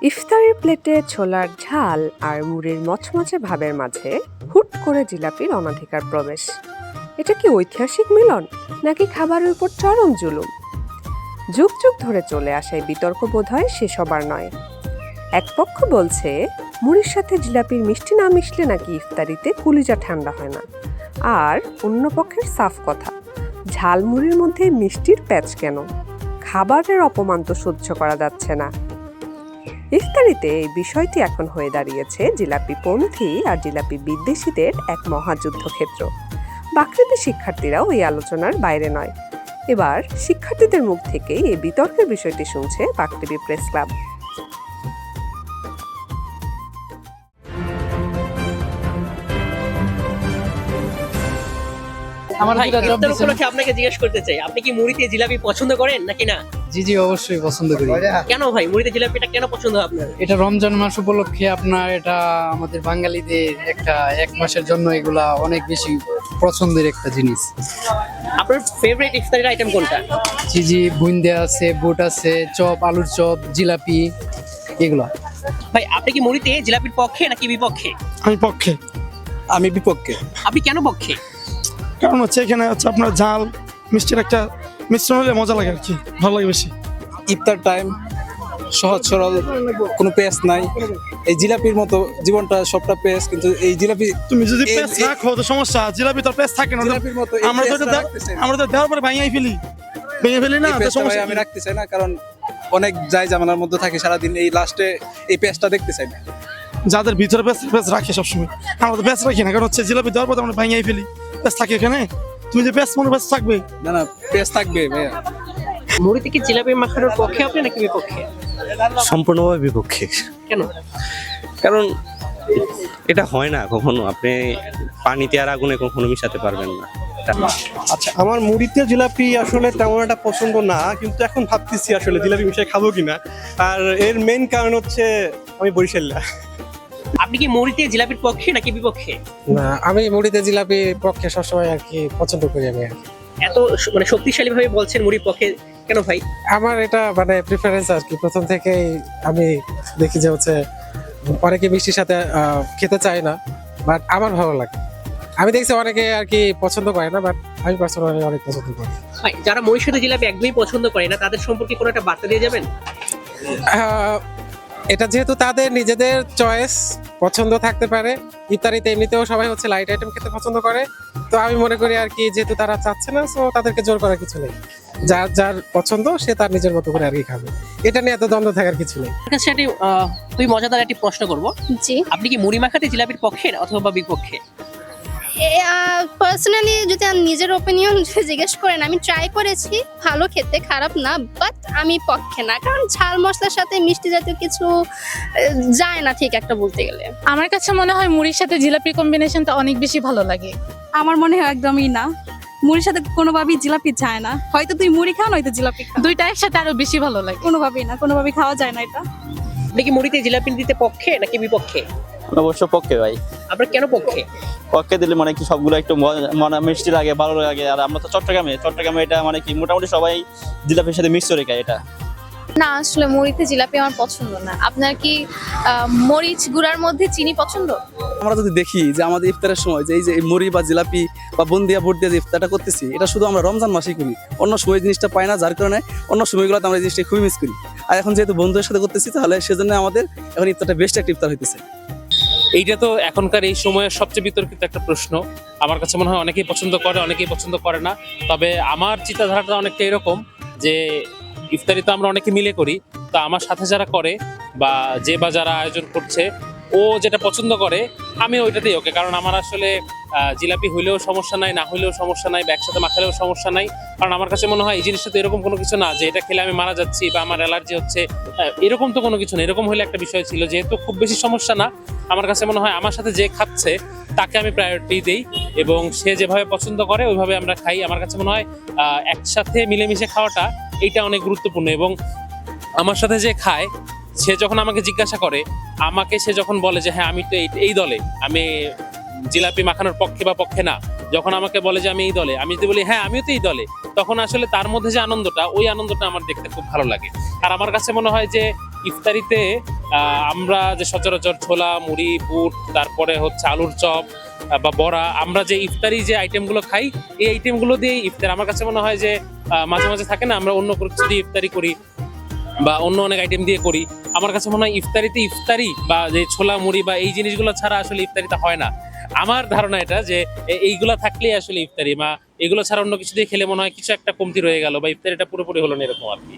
ইফতারের প্লেটে ছোলার ঝাল আর মুড়ির মচমচে ভাবের মাঝে হুট করে জিলাপির অনধিকার প্রবেশ। এটা কি ঐতিহাসিক মিলন নাকি খাবারের উপর চরম জুলুম? যুগ যুগ ধরে চলে আসা এই বিতর্ক বোধহয় শেষ হবার নয়। এক পক্ষ বলছে মুড়ির সাথে জিলাপির মিষ্টি না মিশলে নাকি ইফতারিতে কুলিজা ঠান্ডা হয় না, আর অন্য পক্ষের সাফ কথা, ঝাল মুড়ির মধ্যে মিষ্টির প্যাচ কেন? খাবারের অপমান তো সহ্য করা যাচ্ছে না। ইফতারিতে এই বিষয়টি এখন হয়ে দাঁড়িয়েছে জিলাপি পন্থী আর জিলাপি বিদ্বেষীদের এক মহাযুদ্ধক্ষেত্র। বাকৃবি শিক্ষার্থীরাও এই আলোচনার বাইরে নয়। এবার শিক্ষার্থীদের মুখ থেকেই এই বিতর্কের বিষয়টি শুনছে বাকৃবি প্রেস ক্লাব। আপনাকে জিজ্ঞেস করতে চাই, আপনি কি মুড়িতে জিলাপি পছন্দ করেন নাকি না? জি অবশ্যই পছন্দ করি। কেন ভাই মুড়িতে জিলাপিটা কেন পছন্দ আপনার? এটা রমজান মাস উপলক্ষে আপনার এটা আমাদের বাঙালিদের এক মাসের জন্য এগুলা অনেক বেশি পছন্দের একটা জিনিস। আপনার ফেভারিট ইফতারের আইটেম কোনটা? জি বুন্দে আছে, বুট আছে, চপ, আলুর চপ, জিলাপি এগুলা। ভাই আপনি কি মুড়িতে জিলাপির পক্ষে নাকি বিপক্ষে? আমি বিপক্ষে। আপনি কেন পক্ষে? কারণ এখানে আপনার ঝাল মিষ্টির একটা মিশ্রণ হলে মজা লাগে আর কি, ভালো লাগে বেশি। ইফতার টাইম, সহজ সরল, কোনো পেস্ট নাই। এই জিলাপির মতো জীবনটা সবটা পেস্ট, কিন্তু এই জিলাপি তুমি যদি পেস্ট রাখো তো সমস্যা, জিলাপি তো পেস্ট থাকে না। জিলাপির মতো আমরা তো দেওয়ার পরে ভেঙে ফেলি না, তো সমস্যা। আমি রাখতে চাই না, কারণ অনেক যাই জামানার মধ্যে থাকে সারাদিন, এই লাস্টে এই পেস্টটা দেখতে চাই না। যাদের ভিতরে পেস্ট রাখে সবসময়, আমরা তো পেস্ট রাখি না, কারণ জিলাপি দেওয়ার পর আমরা ভেঙে ফেলি। পেস্ট থাকে এখানে, তুমি যে পেস্ট মনে পেস্ট থাকবে না, পেস্ট থাকবে ভাইয়া। মুড়িতে কি জিলাপি মাখানোর পক্ষে আপনি নাকি বিপক্ষে? সম্পূর্ণভাবে বিপক্ষে। কেন? কারণ এটা হয় না কখনো, আপনি পানিতে আর আগুনে কখনো মিশাতে পারবেন না। আচ্ছা, আমার মুড়িতে জিলাপি আসলে তেমন একটা পছন্দ না, কিন্তু এখন ভাবতেছি আসলে জিলাপি মিশিয়ে খাবো কিনা। আর এর মেইন কারণ হচ্ছে আমি বরিশাল্লা। আপনি কি মুড়িতে জিলাপির পক্ষে নাকি বিপক্ষে? না, আমি মুড়িতে জিলাপির পক্ষে সবসময় আর কি পছন্দ করি। আমি এত শক্তিশালী ভাবে বলছেন মুড়ির পক্ষে কেন ভাই? আমার এটা প্রিফারেন্স আর কি। প্রথম থেকেই আমি দেখি যে অনেকে মিষ্টির সাথে খেতে চায় না, বাট আমার ভালো লাগে। আমি দেখছি অনেকে আর কি পছন্দ করে না, বাট আমি পার্সোনালি অনেক পছন্দ করি। ভাই যারা মুড়ির সাথে জিলাপি একদমই পছন্দ করে না, তাদের সম্পর্কে কোনো একটা বার্তা দিয়ে যাবেন? এটা যেহেতু তাদের নিজেদের চয়েস, পছন্দ থাকতে পারে। ইফতারিতে এমনিতেও সবাই লাইট আইটেম খেতে পছন্দ করে, তো আমি মনে করি আর কি যেহেতু তারা চাচ্ছে না, সো তাদেরকে জোর করার কিছু নেই। যার যার পছন্দ সে তার নিজের মতো করে আর কি খাবে। এটা নিয়ে এত দ্বন্দ্ব থাকার কিছু নেই। তুই মজাদার একটি প্রশ্ন করবো। জি, আপনি কি মুড়ি মাখাতে জিলাপির পক্ষে অথবা বিপক্ষে? পার্সোনালি যদি আমি নিজের ওপিনিয়ন জিজ্ঞেস করেন, আমি ট্রাই করেছি, ভালো খেতে, খারাপ না, বাট আমি পক্ষে না। কারণ ঝাল মশলার সাথে মিষ্টি জাতীয় কিছু যায় না ঠিক একটা বলতে গেলে। আমার কাছে মনে হয় মুড়ির সাথে জিলাপির কম্বিনেশনটা অনেক বেশি ভালো লাগে। আমার মনে হয় একদমই না, মুড়ির সাথে কোনোভাবেই জিলাপি যায় না। হয়তো তুই মুড়ি খাও, নয়তো জিলাপি খাও, দুইটা একসাথে আরো বেশি ভালো লাগে। কোনোভাবেই খাওয়া যায় না এটা। আপনি কি মুড়িতে জিলাপি দিতে পক্ষে নাকি বিপক্ষে? অবশ্য পক্ষে ভাই। আপনার কেন পক্ষে? পক্ষে দিলে কি সবগুলো একটু মিষ্টি লাগে, ভালো লাগে। আর আমরা তো চট্টগ্রামে এটা কি মোটামুটি সবাই জিলাপির সাথে মিক্স করে খায় এটা। না, আসলে মুড়িতে জিলাপি আমার পছন্দ না। আপনার কি মরিচ গুঁড়ার মধ্যে চিনি পছন্দ? আমরা যদি দেখি যে আমাদের ইফতারের সময় যে এই যে মুড়ি বা জিলাপি বা বুন্দিয়া বুট দিয়ে যে ইফতারটা করতেছি, এটা শুধু আমরা রমজান মাসেই করি, অন্য সময় জিনিসটা পাই না, যার কারণে অন্য সময়গুলোতে আমরা এই জিনিসটা খুবই মিস করি। আর এখন যেহেতু বন্ধুদের সাথে করতেছি, তাহলে সেজন্য আমাদের এখন ইফতারটা বেস্ট একটা ইফতার হইতেছে। এইটা তো এখনকার এই সময়ের সবচেয়ে বিতর্কিত একটা প্রশ্ন। আমার কাছে মনে হয় অনেকেই পছন্দ করে, অনেকেই পছন্দ করে না। তবে আমার চিন্তাধারাটা অনেকটা এরকম যে ইফতারি তো আমরা অনেকে মিলে করি, তো আমার সাথে যারা করে বা যারা আয়োজন করছে, ও যেটা পছন্দ করে আমি ওইটাতেই ওকে। কারণ আমার আসলে জিলাপি হইলেও সমস্যা নাই, না হইলেও সমস্যা নাই, বা একসাথে মাখালেও সমস্যা নাই। কারণ আমার কাছে মনে হয় এই জিনিসটা তো এরকম কোনো কিছু না যে এটা খেলে আমি মারা যাচ্ছি বা আমার অ্যালার্জি হচ্ছে, এরকম তো কোনো কিছু না। এরকম হলে একটা বিষয় ছিল, যেহেতু খুব বেশি সমস্যা না, আমার কাছে মনে হয় আমার সাথে যে খাচ্ছে তাকে আমি প্রায়োরিটি দিই, এবং সে যেভাবে পছন্দ করে ওইভাবে আমরা খাই। আমার কাছে মনে হয় একসাথে মিলেমিশে খাওয়াটা এইটা অনেক গুরুত্বপূর্ণ। এবং আমার সাথে যে খায়, সে যখন আমাকে জিজ্ঞাসা করে, সে যখন বলে যে হ্যাঁ আমি তো এই দলে, আমি জিলাপি মাখানোর পক্ষে বা পক্ষে না, যখন আমাকে বলে যে আমি এই দলে, আমি যদি বলি হ্যাঁ আমিও তো এই দলে, তখন আসলে তার মধ্যে যে আনন্দটা, ওই আনন্দটা আমার দেখতে খুব ভালো লাগে। আর আমার কাছে মনে হয় যে ইফতারিতে আমরা যে সচরাচর ছোলা মুড়ি বুট তারপরে হচ্ছে আলুর চপ বা বড়া, আমরা যে ইফতারি যে আইটেমগুলো খাই এই আইটেমগুলো দিয়ে ইফতার আমার কাছে মনে হয় যে মাঝে মাঝে থাকে না আমরা অন্য কিছু দিয়ে ইফতারি করি বা অন্য অনেক আইটেম দিয়ে করি, আমার কাছে মনে হয় ইফতারিতে ইফতারি বা যে ছোলা মুড়ি বা এই জিনিসগুলো ছাড়া আসলে ইফতারিতে হয় না। আমার ধারণা এটা যে এইগুলা থাকলেই আসলে ইফতারি, বা এগুলো ছাড়া অন্য কিছু দিয়ে খেলে মনে হয় কিছু একটা কমতি রয়ে গেল বা ইফতারিটা পুরোপুরি হলো না, এরকম আর কি।